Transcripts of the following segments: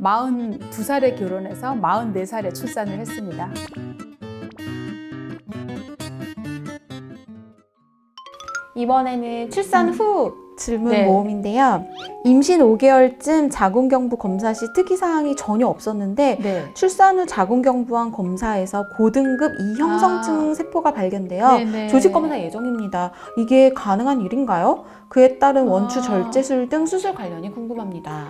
42살에 결혼해서 44살에 출산을 했습니다. 이번에는 출산 후 질문 네. 모음인데요. 임신 5개월쯤 자궁경부 검사 시 특이사항이 전혀 없었는데 네. 출산 후 자궁경부암 검사에서 고등급 이형성층 세포가 발견되어 네네. 조직검사 예정입니다. 이게 가능한 일인가요? 그에 따른 원추 절제술 등 수술 관련이 궁금합니다.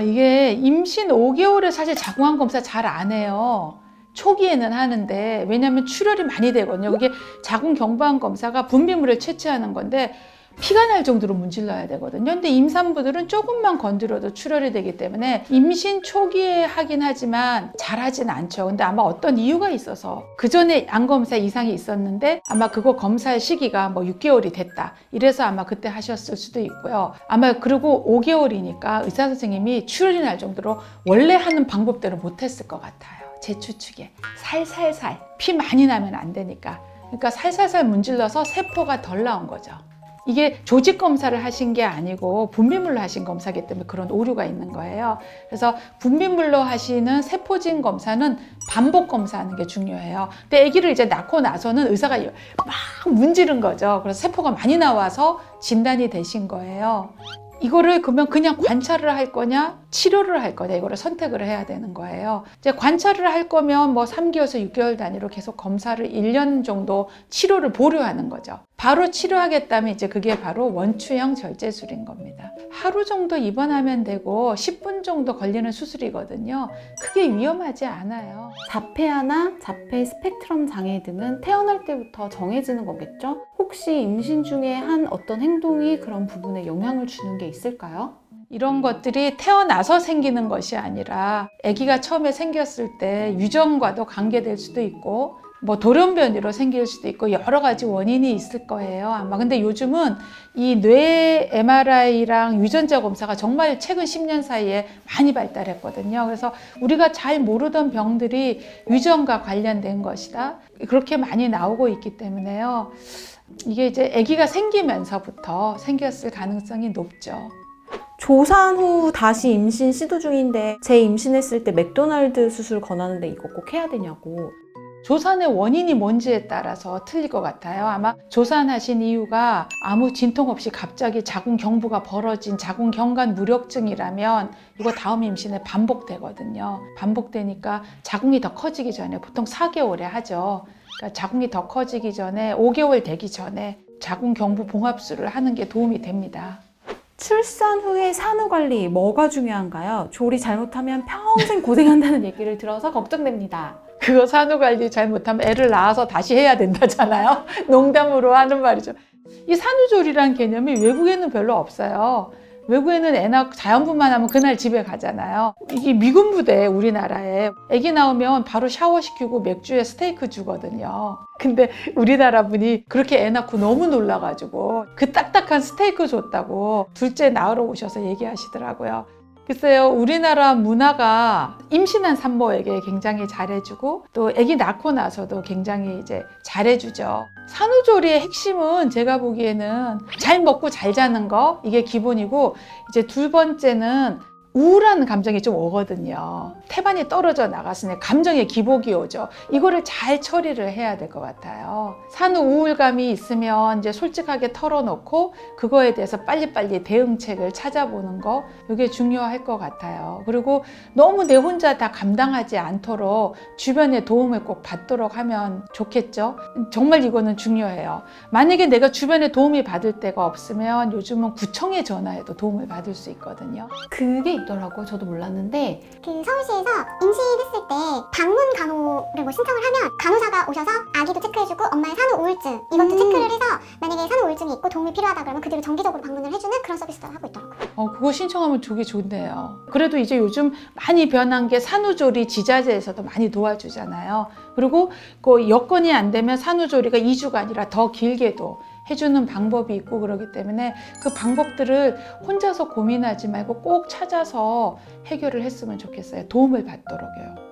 이게 임신 5개월에 사실 자궁암 검사 잘 안 해요. 초기에는 하는데, 왜냐하면 출혈이 많이 되거든요. 그게 자궁경부암 검사가 분비물을 채취하는 건데 피가 날 정도로 문질러야 되거든요. 근데 임산부들은 조금만 건드려도 출혈이 되기 때문에 임신 초기에 하긴 하지만 잘하진 않죠. 근데 아마 어떤 이유가 있어서 그 전에 암 검사 이상이 있었는데 아마 그거 검사할 시기가 뭐 6개월이 됐다. 이래서 아마 그때 하셨을 수도 있고요. 아마 그리고 5개월이니까 의사 선생님이 출혈이 날 정도로 원래 하는 방법대로 못했을 것 같아요. 제 추측에 살살살 피 많이 나면 안 되니까. 그러니까 살살살 문질러서 세포가 덜 나온 거죠. 이게 조직 검사를 하신 게 아니고 분비물로 하신 검사이기 때문에 그런 오류가 있는 거예요. 그래서 분비물로 하시는 세포진 검사는 반복 검사하는 게 중요해요. 근데 아기를 이제 낳고 나서는 의사가 막 문지른 거죠. 그래서 세포가 많이 나와서 진단이 되신 거예요. 이거를 그러면 그냥 관찰을 할 거냐 치료를 할 거냐 이거를 선택을 해야 되는 거예요. 이제 관찰을 할 거면 뭐 3개월에서 6개월 단위로 계속 검사를 1년 정도 치료를 보류하는 거죠. 바로 치료하겠다면 이제 그게 바로 원추형 절제술인 겁니다. 하루 정도 입원하면 되고 10분 정도 걸리는 수술이거든요. 크게 위험하지 않아요. 자폐아나 자폐 스펙트럼 장애 등은 태어날 때부터 정해지는 거겠죠? 혹시 임신 중에 한 어떤 행동이 그런 부분에 영향을 주는 게 있을까요? 이런 것들이 태어나서 생기는 것이 아니라 아기가 처음에 생겼을 때 유전과도 관계될 수도 있고 뭐 돌연변이로 생길 수도 있고 여러 가지 원인이 있을 거예요 아마. 근데 요즘은 이 뇌 MRI랑 유전자 검사가 정말 최근 10년 사이에 많이 발달했거든요. 그래서 우리가 잘 모르던 병들이 유전과 관련된 것이다 그렇게 많이 나오고 있기 때문에요. 이게 이제 아기가 생기면서부터 생겼을 가능성이 높죠. 조산 후 다시 임신 시도 중인데 재임신했을 때 맥도날드 수술 권하는데 이거 꼭 해야 되냐고. 조산의 원인이 뭔지에 따라서 틀릴 것 같아요. 아마 조산하신 이유가 아무 진통 없이 갑자기 자궁경부가 벌어진 자궁경관 무력증이라면 이거 다음 임신에 반복되거든요. 반복되니까 자궁이 더 커지기 전에 보통 4개월에 하죠. 그러니까 자궁이 더 커지기 전에 5개월 되기 전에 자궁경부 봉합술을 하는 게 도움이 됩니다. 출산 후의 산후관리 뭐가 중요한가요? 조리 잘못하면 평생 고생한다는 얘기를 들어서 걱정됩니다. 그거 산후관리 잘못하면 애를 낳아서 다시 해야 된다잖아요. 농담으로 하는 말이죠. 이 산후조리란 개념이 외국에는 별로 없어요. 외국에는 애 낳고 자연분만 하면 그날 집에 가잖아요. 이게 미군 부대 우리나라에 아기 나오면 바로 샤워시키고 맥주에 스테이크 주거든요. 근데 우리나라 분이 그렇게 애 낳고 너무 놀라가지고 그 딱딱한 스테이크 줬다고 둘째 낳으러 오셔서 얘기하시더라고요. 글쎄요, 우리나라 문화가 임신한 산모에게 굉장히 잘해주고 또 아기 낳고 나서도 굉장히 이제 잘해주죠. 산후조리의 핵심은 제가 보기에는 잘 먹고 잘 자는 거 이게 기본이고 이제 두 번째는 우울한 감정이 좀 오거든요. 태반이 떨어져 나갔으니 감정의 기복이 오죠. 이거를 잘 처리를 해야 될 것 같아요. 산후 우울감이 있으면 이제 솔직하게 털어놓고 그거에 대해서 빨리빨리 대응책을 찾아보는 거 이게 중요할 것 같아요. 그리고 너무 내 혼자 다 감당하지 않도록 주변의 도움을 꼭 받도록 하면 좋겠죠. 정말 이거는 중요해요. 만약에 내가 주변에 도움이 받을 데가 없으면 요즘은 구청에 전화해도 도움을 받을 수 있거든요. 그게 있더라고요. 저도 몰랐는데 그 서울시에서 임신했을 때 방문 간호를 뭐 신청을 하면 간호사가 오셔서 아기도 체크해주고 엄마의 산후 우울증 이것도 체크를 해서 만약에 산후 우울증이 있고 도움이 필요하다 그러면 그대로 정기적으로 방문을 해주는 그런 서비스도 하고 있더라고요. 그거 신청하면 되게 좋네요. 그래도 이제 요즘 많이 변한 게 산후조리 지자체에서도 많이 도와주잖아요. 그리고 그 여건이 안 되면 산후조리가 2주가 아니라 더 길게도 해주는 방법이 있고 그러기 때문에 그 방법들을 혼자서 고민하지 말고 꼭 찾아서 해결을 했으면 좋겠어요. 도움을 받도록요.